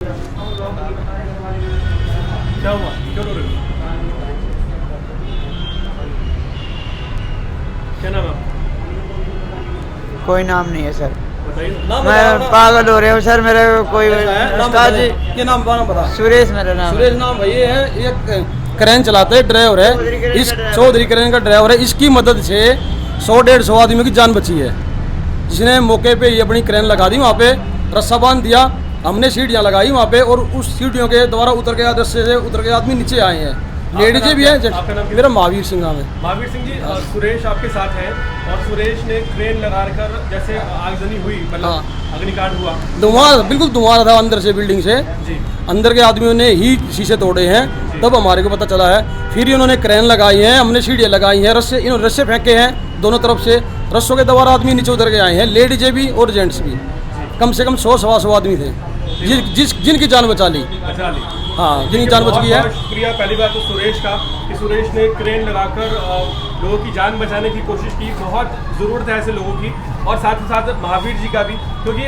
क्या हुआ, क्यों रो रहे हो? क्या नाम है आपका? कोई नाम नहीं है सर। बताइए। मैं पागल हो रहा हूँ सर। मेरे कोई उस्ताद जी ये नाम बता। सुरेश मेरा नाम है। सुरेश नाम भाई है, ये क्रेन चलाते हैं, ड्राइवर है। इस चौधरी क्रेन का ड्राइवर है। इसकी मदद से 100-150 आदमियों की जान बची है। जिसने मौके पे ही अपनी क्रेन लगा दी, वहाँ पे रस्सा बांध दिया, हमने सीढ़ियाँ लगाई वहाँ पे, और उस सीढ़ियों के द्वारा उतर के रस्से से उतर के आदमी नीचे आए हैं। लेडीज भी है। मेरा महावीर सिंह नाम है। महावीर सिंह जी, सुरेश आपके साथ हैं और सुरेश ने क्रेन लगाकर जैसे आगजनी हुई, मतलब अग्निकांड हुआ, धुआं, बिल्कुल धुआं था अंदर से, बिल्डिंग से जी। अंदर के आदमियों ने ही शीशे तोड़े हैं, तब हमारे को पता चला है। फिर इन्होंने क्रेन लगाई है, हमने सीढ़ियाँ लगाई हैं, रस्से, इन्होंने रस्से फेंके हैं दोनों तरफ से। रस्सों के द्वारा आदमी नीचे उतर के आए हैं, लेडीजें भी और जेंट्स भी। कम से कम 100-125 आदमी थे जिनकी जान बचा ली। हाँ, जिनकी जान बच गई है। शुक्रिया पहली बात तो सुरेश का, कि सुरेश ने क्रेन लगाकर लोगों की जान बचाने की कोशिश की। बहुत ज़रूरत है ऐसे लोगों की। और साथ ही साथ महावीर जी का भी, क्योंकि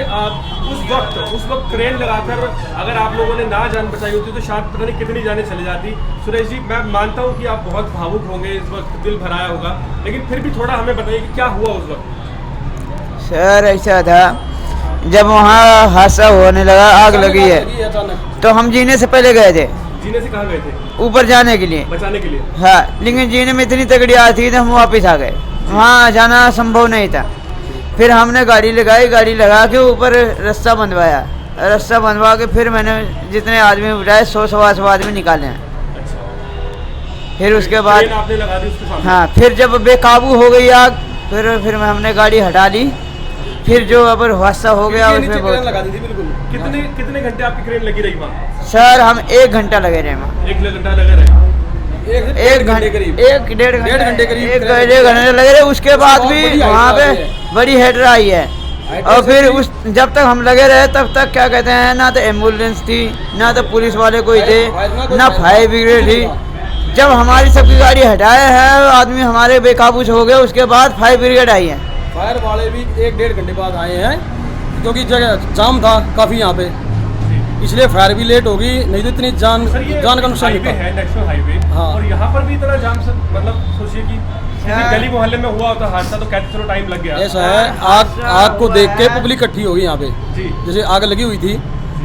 उस वक्त क्रेन लगाकर अगर आप लोगों ने ना जान बचाई होती तो शायद पता नहीं कितनी जानें चली जाती। सुरेश जी, मैं मानता हूँ कि आप बहुत भावुक होंगे इस वक्त, दिल भराया होगा, लेकिन फिर भी थोड़ा हमें बताइए कि क्या हुआ उस वक्त। सर ऐसा था, जब वहाँ हादसा होने लगा, आग लगी है, तो हम जीने से पहले गए थे। जीने से कहाँ गए थे? ऊपर जाने के लिए, बचाने के लिए। हाँ, लेकिन जीने में इतनी तगड़ी आग थी तो हम वापस आ गए। वहाँ जाना संभव नहीं था। फिर हमने गाड़ी लगाई, गाड़ी लगा के ऊपर रास्ता बनवाया, रास्ता बनवा के फिर मैंने जितने आदमी उठाए 100-125 आदमी निकाले हैं। अच्छा। फिर उसके बाद ट्रेन आपने लगा दी उसके सामने? हाँ, फिर जब बेकाबू हो गई आग, फिर हमने गाड़ी हटा ली। फिर जो अब हादसा हो गया उसमें बहुत लगा दी थी बिल्कुल। कितने घंटे आपकी क्रेन लगी रही वहाँ? सर हम 1 घंटा लगे रहे वहाँ। 1 घंटा लगे रहे? 1 घंटे करीब, 1-1.5 घंटे करीब, 1 घंटे लगे रहे। उसके बाद भी वहाँ पे बड़ी हेडर आई है। और फिर जब तक हम लगे रहे तब तक क्या कहते हैं, ना तो एम्बुलेंस थी, ना तो पुलिस वाले कोई थे, ना फायर ब्रिगेड थी। जब हमारी सबकी गाड़ी हटाए है, आदमी हमारे बेकाबू हो गए, उसके बाद फायर ब्रिगेड आई है। फायर वाले भी 1-1.5 घंटे बाद आए हैं, क्योंकि जगह जाम था काफ़ी यहाँ पे, इसलिए फायर भी लेट होगी, नहीं तो इतनी जान का नुकसान हाईवे है, नेशनल हाईवे। हाँ। और यहाँ पर भी इतना जाम, मतलब सोचिए कि किसी गली मोहल्ले में हुआ होता हादसा तो कहते चलो टाइम लग गया। ऐसा है, आग को देख के पब्लिक इकट्ठी होगी यहाँ पे। जैसे आग लगी हुई थी,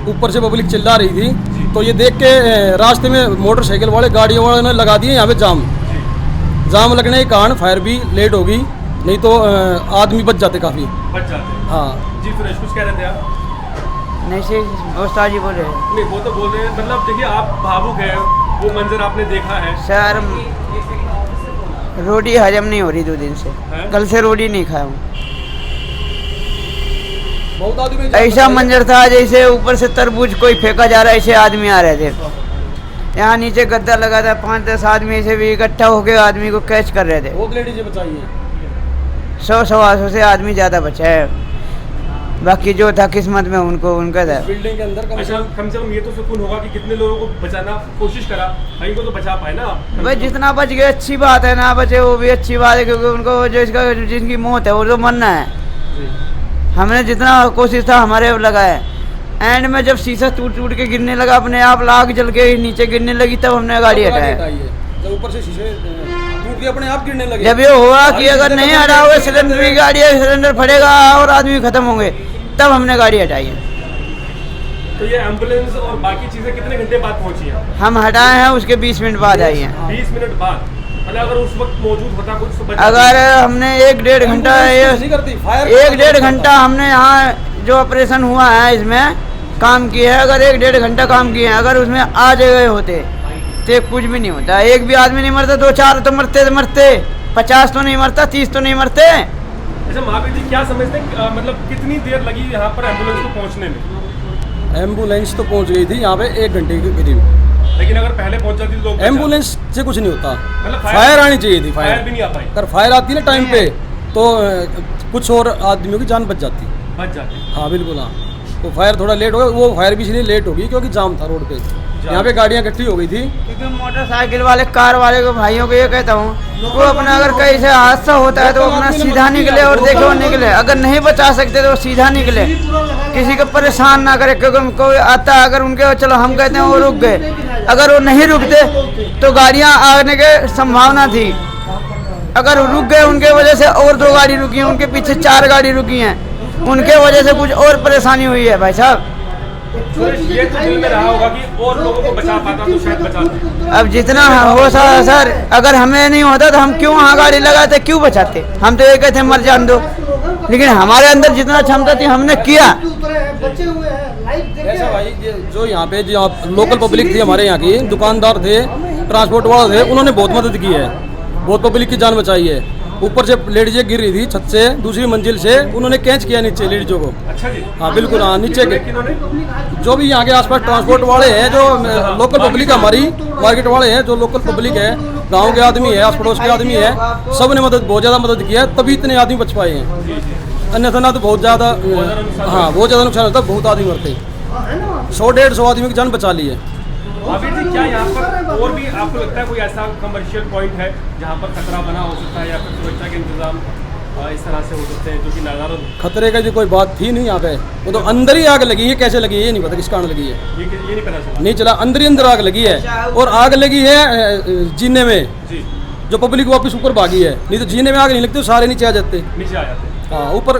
ऊपर से पब्लिक चिल्ला रही थी, तो ये देख के रास्ते में मोटरसाइकिल वाले, गाड़ियों वाले ने लगा दिए यहाँ पे जाम लगने के कारण फायर भी लेट होगी, नहीं तो आदमी बच जाते, काफ़ी बच जाते। हाँ जी सुरेश, कुछ कह रहे थे आप? नहीं से उस्ताद जी बोले। नहीं, वो तो बोल रहे हैं, मतलब देखिए आप भावुक हैं, वो मंजर आपने देखा है। सर रोटी हजम नहीं हो रही 2 दिन से, कल से रोटी नहीं खाया हूँ। बहुत आदमी ऐसा मंजर था जैसे ऊपर से तरबूज कोई फेंका जा रहा है, ऐसे आदमी आ रहे थे। यहाँ नीचे गद्दा लगा था, 5-10 आदमी ऐसे भी इकट्ठा होकर आदमी को कैच कर रहे थे। बहुत लेडीज बचाई 100-125 से आदमी ज़्यादा बचा है, बाकी जो था किस्मत में उनका था। बिल्डिंग के अंदर कम से कम ये तो सुकून होगा कि कितने लोगों को बचाना कोशिश करा, कहीं को तो बचा पाए ना। भाई जितना बच गए अच्छी बात है, ना बचे वो भी अच्छी बात है, क्योंकि उनको जो जिनकी मौत है वो तो मरना है। हमने जितना कोशिश था हमारे लगा है। एंड में जब शीशा टूट के गिरने लगा, अपने आप लाग जल के नीचे गिरने लगी, तब हमने गाड़ी हटाया। जब ऊपर से शीशे टूट के अपने आप गिरने लगे, जब ये हुआ कि अगर नहीं हटा हुए सिलेंडर की गाड़ी है, सिलेंडर फटेगा और आदमी खत्म होंगे, तब हमने गाड़ी हटाई है। तो ये एम्बुलेंस और बाकी चीजें कितने घंटे बाद पहुंची हैं? हम हटाए हैं, उसके 20 मिनट बाद आई हैं। 20 मिनट बाद? मतलब अगर उस वक्त मौजूद होता कुछ तो अगर हमने 1-1.5 घंटा 1-1.5 घंटा हमने यहाँ जो ऑपरेशन हुआ है इसमें काम किया है, अगर 1-1.5 घंटा काम किए हैं, अगर उसमें आ गए होते तो कुछ भी नहीं होता। एक भी आदमी नहीं मरता, 2-4 तो मरते 50 तो नहीं मरता, 30 तो नहीं मरते। अच्छा महावीर जी, क्या समझते हैं, मतलब कितनी देर लगी यहाँ पर एम्बुलेंस को पहुँचने में? एम्बुलेंस तो पहुँच गई थी यहाँ पे 1 घंटे के करीब, लेकिन अगर पहले पहुँच जाती तो एम्बुलेंस से कुछ नहीं होता। मतलब फायर आनी चाहिए थी, फायर भी नहीं आ पाई। अगर फायर आती ना टाइम पे तो कुछ और आदमियों की जान बच जाती। हाँ बिल्कुल। हाँ, तो फायर थोड़ा लेट हो गया, वो फायर भी इसलिए लेट होगी क्योंकि जाम था रोड पे। यहाँ पे गाड़ियाँ इकट्ठी हो गई थी। क्योंकि मोटरसाइकिल वाले, कार वाले को, भाइयों को ये कहता हूँ, वो अपना अगर कहीं से हादसा होता है तो अपना सीधा निकले और देखे वो निकले, अगर नहीं बचा सकते तो वो सीधा निकले, किसी को परेशान ना करे। क्योंकि कोई आता है, अगर उनके चलो हम कहते हैं वो रुक गए, अगर वो नहीं रुकते तो गाड़ियाँ आने के संभावना थी। अगर रुक गए उनके वजह से और 2 गाड़ी रुकी हैं, उनके पीछे 4 गाड़ी रुकी हैं, उनके वजह से कुछ और परेशानी हुई है भाई साहब। ये तो दिल में रहा होगा कि और लोगों को बचा पाता तो शायद बचाता। अब जितना हो सर, अगर हमें नहीं होता तो हम क्यों वहाँ गाड़ी लगाते, क्यों बचाते? हम तो ये कहते हैं मर जान दो, लेकिन हमारे अंदर जितना क्षमता थी हमने किया। ऐसा भाई जो यहाँ पे जो लोकल पब्लिक थी, हमारे यहाँ की दुकानदार थे, ट्रांसपोर्ट वाले थे, उन्होंने बहुत मदद की है, बहुत पब्लिक की जान बचाई है। ऊपर से लेडीज गिर रही थी छत से, दूसरी मंजिल से, उन्होंने कैच किया नीचे लेडीजों को। अच्छा जी। हाँ बिल्कुल, हाँ नीचे के किन्होंने? जो भी यहाँ के आसपास ट्रांसपोर्ट वाले हैं, जो लोकल पब्लिक हमारी मार्केट वाले हैं, जो लोकल पब्लिक है, गांव के आदमी है, आस पड़ोस के आदमी है, सब ने मदद, बहुत ज़्यादा मदद किया है, तभी इतने आदमी बच पाए हैं। अन्यथा ना तो बहुत ज़्यादा, हाँ बहुत ज़्यादा नुकसान होता, बहुत आदमी मरते। 100-150 आदमी की जान बचा ली है। महावीर जी, क्या यहाँ पर और भी आपको लगता है कोई ऐसा कमर्शियल पॉइंट है जहाँ पर खतरा बना हो सकता है, या फिर सुरक्षा के इंतजाम इस तरह से हो सकते हैं जो कि नागारों? खतरे का जो कोई बात थी नहीं यहाँ पे, वो तो अंदर ही आग लगी है, कैसे लगी है ये नहीं पता, किस कारण लगी है ये नहीं पता चला, नहीं चला, अंदर ही अंदर आग लगी है। और आग लगी है जीने में जी, जो पब्लिक वापस ऊपर भागी है, नहीं तो जीने में आग नहीं लगती तो सारे नीचे आ जाते। नीचे आ जाते। हाँ ऊपर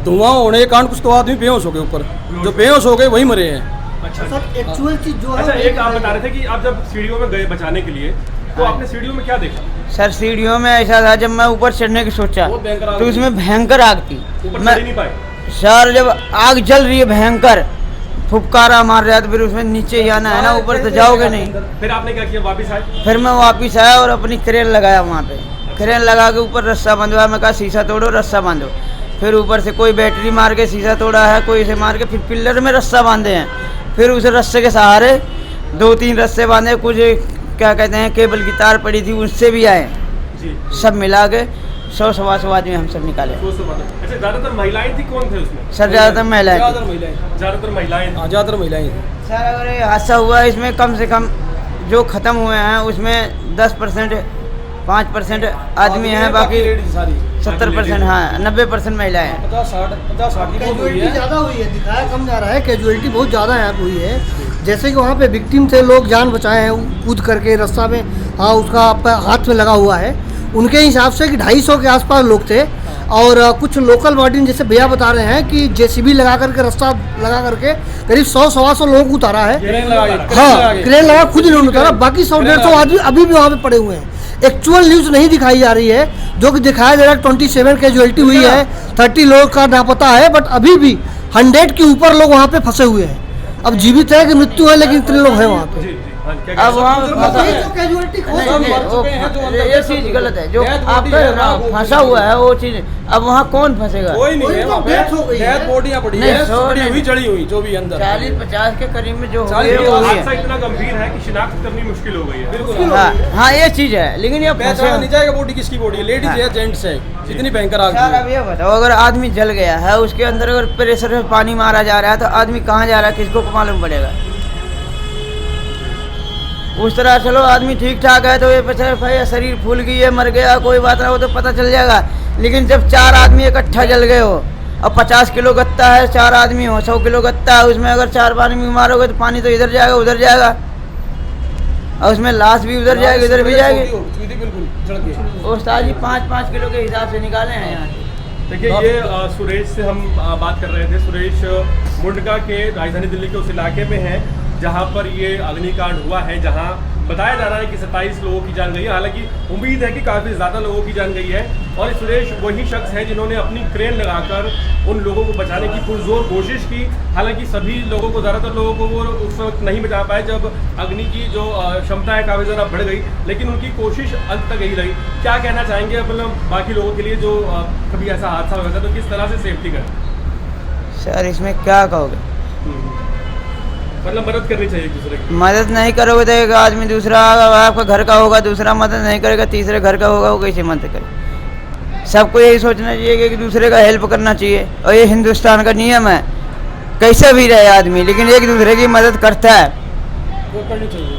धुआं होने के कारण कुछ तो आदमी बेहोश हो गए, ऊपर जो बेहोश हो गए वही मरे हैं। अच्छा सर, एक्चुअल चीज जो है, अच्छा, एक आप बता रहे थे कि आप जब सीढ़ियों में गए बचाने के लिए, तो आपने सीढ़ियों में क्या देखा? सर सीढ़ियों में ऐसा था, जब मैं ऊपर चढ़ने की सोचा तो उसमें भयंकर आग थी। ऊपर मैं चढ़ ही नहीं पाए? सर जब आग जल रही है भयंकर, फुफकारा मार रहा है, तो फिर उसमें नीचे ही आना है ना, ऊपर तो जाओगे नहीं। फिर आपने क्या किया, वापस आए? फिर मैं वापस आया और अपनी क्रेन लगाया वहाँ पे, क्रेन लगा के ऊपर रस्सा बंधवाया। मैं कहा शीशा तोड़ो, रस्सा बांधो। फिर ऊपर से कोई बैटरी मार के शीशा तोड़ा है, कोई इसे मार के, फिर पिल्लर में रस्सा बांधे हैं। फिर उस रस्से के सहारे 2-3 रस्से बांधे, कुछ क्या कहते हैं केबल की तार पड़ी थी उससे भी आए जी। सब मिला के 100-125 आदमी हम सब निकाले। अच्छा, ज्यादातर महिलाएं थी, कौन थे उसमें? सर ज़्यादातर महिलाएं। ज़्यादातर महिलाएं, ज्यादातर महिलाएं। ज़्यादातर महिलाएं। सर अगर ये हादसा हुआ इसमें कम से कम जो ख़त्म हुए हैं उसमें 10% 5% आदमी हैं, बाकी 70%, हाँ 90% महिलाएं हैं। 50-60 की बहुत हुई कैजुअलिटी है। ज़्यादा हुई है, दिखाया कम जा रहा है, कैजुअलिटी बहुत ज़्यादा यहाँ हुई है। जैसे कि वहाँ पे विक्टिम थे, लोग जान बचाए हैं कूद करके रास्ता में, हाँ उसका हाथ में लगा हुआ है। उनके हिसाब से कि 250 के आसपास लोग थे, और कुछ लोकल बॉडी जैसे भैया बता रहे हैं कि जेसीबी लगा करके रास्ता लगा करके करीब 100-125 लोगों को उतारा है। हाँ क्रेन लगा, खुद इन्होंने उतारा, बाकी 100-150 आदमी अभी भी वहाँ पे पड़े हुए हैं। एक्चुअल न्यूज़ नहीं दिखाई जा रही है, जो कि दिखाया जा रहा है 27 कैजुअलिटी हुई है, 30 लोग का नापता है, बट अभी भी 100 के ऊपर लोग वहाँ पे फंसे हुए हैं। अब जीवित है कि मृत्यु है, लेकिन इतने लोग हैं वहाँ पे। अब वहाँ कैजुअलिटी ये चीज़ गलत है, जो आप कह रहे हो ना फंसा हुआ है वो चीज़। अब वहाँ कौन फंसेगा? कोई नहीं है तो वहाँ पे, डेथ हो गई है। डेथ बॉडियाँ पड़ी नहीं, है, 100 पड़ी हुई जड़ी हुई जो भी अंदर 40-50 के करीब में जो हो 40 गई है वो हुई हादसा है। इतना गंभीर है कि शिनाख्त करनी मुश्किल हो गई है। बिल्कुल। हाँ ये चीज़ है, लेकिन ये पहचाना नहीं जाएगा बॉडी किसकी बॉडी है, लेडीज है जेंट्स है, इतनी भयंकर आग सर थी। अब ये बताओ, अगर आदमी जल गया है, उसके अंदर अगर प्रेशर में पानी मारा जा रहा है तो आदमी कहाँ जा रहा है, किसको मालूम पड़ेगा? उस तरह चलो आदमी ठीक ठाक है तो ये पता भाई शरीर फूल गई है, मर गया, कोई बात ना हो तो पता चल जाएगा। लेकिन जब 4 आदमी इकट्ठा जल गए हो और 50 किलो गत्ता है, 4 आदमी हो, 100 किलो गत्ता है, उसमें अगर 4 आदमी मारोगे तो पानी तो इधर जाएगा उधर जाएगा, और उसमें लाश भी उधर जाएगी इधर भी जाएगी। बिल्कुल उस्ताद जी 5-5 किलो के हिसाब से निकाले हैं यहाँ से। देखिए, ये सुरेश से हम बात कर रहे थे। सुरेश मुंडका के राजधानी दिल्ली के उस इलाके में है जहां पर ये अग्निकांड हुआ है, जहां बताया जा रहा है कि 27 लोगों की जान गई है। हालांकि उम्मीद है कि काफ़ी ज़्यादा लोगों की जान गई है, और सुरेश वही शख्स है जिन्होंने अपनी क्रेन लगाकर उन लोगों को बचाने की पुरजोर कोशिश की। हालांकि सभी लोगों को, ज़्यादातर लोगों को वो उस वक्त नहीं बचा पाए जब अग्नि की जो क्षमता है काफ़ी ज़्यादा बढ़ गई, लेकिन उनकी कोशिश अंत तक यही रही। क्या कहना चाहेंगे मतलब बाकी लोगों के लिए जो कभी ऐसा हादसा हो जाता है तो किस तरह से सेफ्टी करें? सर इसमें क्या कहोगे, मतलब मदद करनी चाहिए एक दूसरे की। मदद नहीं करोगे तो एक आदमी दूसरा आपका घर का होगा, दूसरा मदद नहीं करेगा, तीसरे घर का होगा, वो कैसे मदद करे? सबको यही सोचना चाहिए कि एक दूसरे का हेल्प करना चाहिए, और ये हिंदुस्तान का नियम है, कैसे भी रहे आदमी लेकिन एक दूसरे की मदद करता है। करनी चाहिए।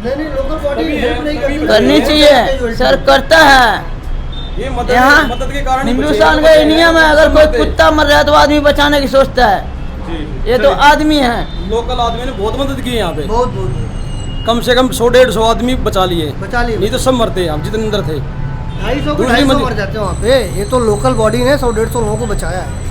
नहीं लोकल बॉडी तभी है, हेल्प नहीं तभी करती। करनी चाहिए, सर करता है। ये मदद यहाँ के कारण ही हिंदुस्तान बचे का हैं। नियम है, अगर कोई कुत्ता मर रहा है तो आदमी बचाने की सोचता है। जी जी ये तो आदमी है। लोकल आदमी ने बहुत मदद की है यहाँ पे, बहुत बहुत कम से कम 100-150 आदमी बचा लिए, बचा लिए। नहीं तो सब मरते हैं हम जितने अंदर थे। 250 मर जाते हैं वहाँ पे। ये तो लोकल बॉडी ने 100-150 लोगों को बचाया है।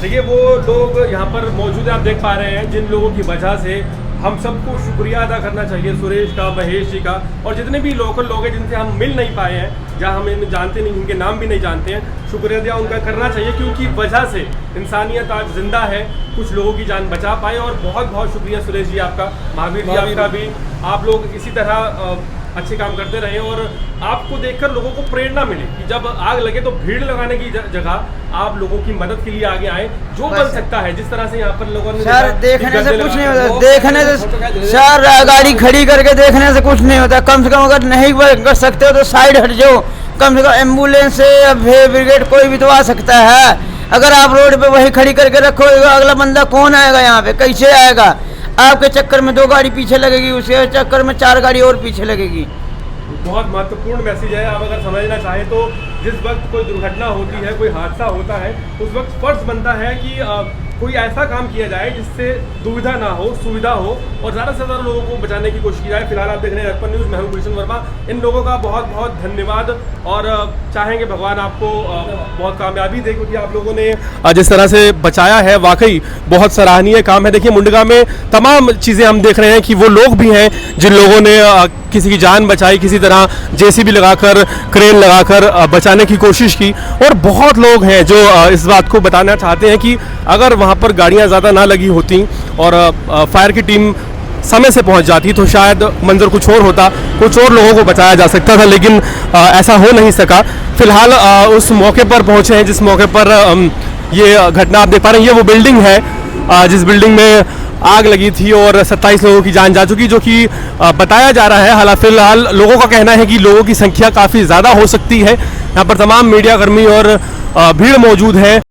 देखिए वो लोग यहाँ पर मौजूद हैं, आप देख पा रहे हैं, जिन लोगों की वजह से हम सबको शुक्रिया अदा करना चाहिए, सुरेश का, महेश जी का, और जितने भी लोकल लोग हैं जिनसे हम मिल नहीं पाए हैं, जहाँ हम इन्हें जानते नहीं, उनके नाम भी नहीं जानते हैं, शुक्रिया अदा उनका करना चाहिए, क्योंकि वजह से इंसानियत आज जिंदा है, कुछ लोगों की जान बचा पाए। और बहुत बहुत शुक्रिया सुरेश जी आपका, महावीर जी आपका भी। आप लोग इसी तरह अच्छे काम करते रहे और आपको देखकर लोगों को प्रेरणा मिले कि जब आग लगे तो भीड़ लगाने की जगह आप लोगों की मदद के लिए आगे आए, जो बन सकता है। जिस तरह से यहाँ पर लोगों ने सर देखा, देखने कि से गद्दे कुछ नहीं लगा- होता, देखने से सर गाड़ी खड़ी करके देखने से कुछ नहीं होता। कम से कम अगर नहीं कर सकते हो तो साइड हट जाओ, कम से कम एम्बुलेंस से या फायर ब्रिगेड कोई भी तो आ सकता है। अगर आप रोड पे वही खड़ी करके रखोगे, अगला बंदा कौन आएगा यहाँ पे, कैसे आएगा? आपके चक्कर में 2 गाड़ी पीछे लगेगी, उसके चक्कर में 4 गाड़ी और पीछे लगेगी। बहुत महत्वपूर्ण मैसेज है। आप अगर समझना चाहें तो जिस वक्त कोई दुर्घटना होती है, कोई हादसा होता है, उस वक्त फर्ज बनता है कि कोई ऐसा काम किया जाए जिससे दुविधा ना हो, सुविधा हो और ज़्यादा से ज़्यादा लोगों को बचाने की कोशिश की जाए। फिलहाल आप देख रहे हैं अर्पण न्यूज़, मैं हूं गुलशन वर्मा। इन लोगों का बहुत बहुत धन्यवाद और चाहेंगे भगवान आपको बहुत कामयाबी दे, क्योंकि आप लोगों ने जिस तरह से बचाया है, वाकई बहुत सराहनीय काम है। देखिए मुंडगा में तमाम चीज़ें हम देख रहे हैं कि वो लोग भी हैं जिन लोगों ने किसी की जान बचाई, किसी तरह जेसीबी लगाकर, क्रेन लगाकर बचाने की कोशिश की। और बहुत लोग हैं जो इस बात को बताना चाहते हैं कि अगर वहाँ पर गाड़ियाँ ज़्यादा ना लगी होती और फायर की टीम समय से पहुंच जाती तो शायद मंजर कुछ और होता, कुछ और लोगों को बचाया जा सकता था, लेकिन ऐसा हो नहीं सका। फिलहाल उस मौके पर पहुंचे हैं जिस मौके पर ये घटना आप देख पा रहे हैं। ये वो बिल्डिंग है जिस बिल्डिंग में आग लगी थी और 27 लोगों की जान जा चुकी, जो कि बताया जा रहा है। हालांकि फिलहाल लोगों का कहना है कि लोगों की संख्या काफ़ी ज़्यादा हो सकती है। यहाँ पर तमाम मीडिया कर्मी और भीड़ मौजूद है।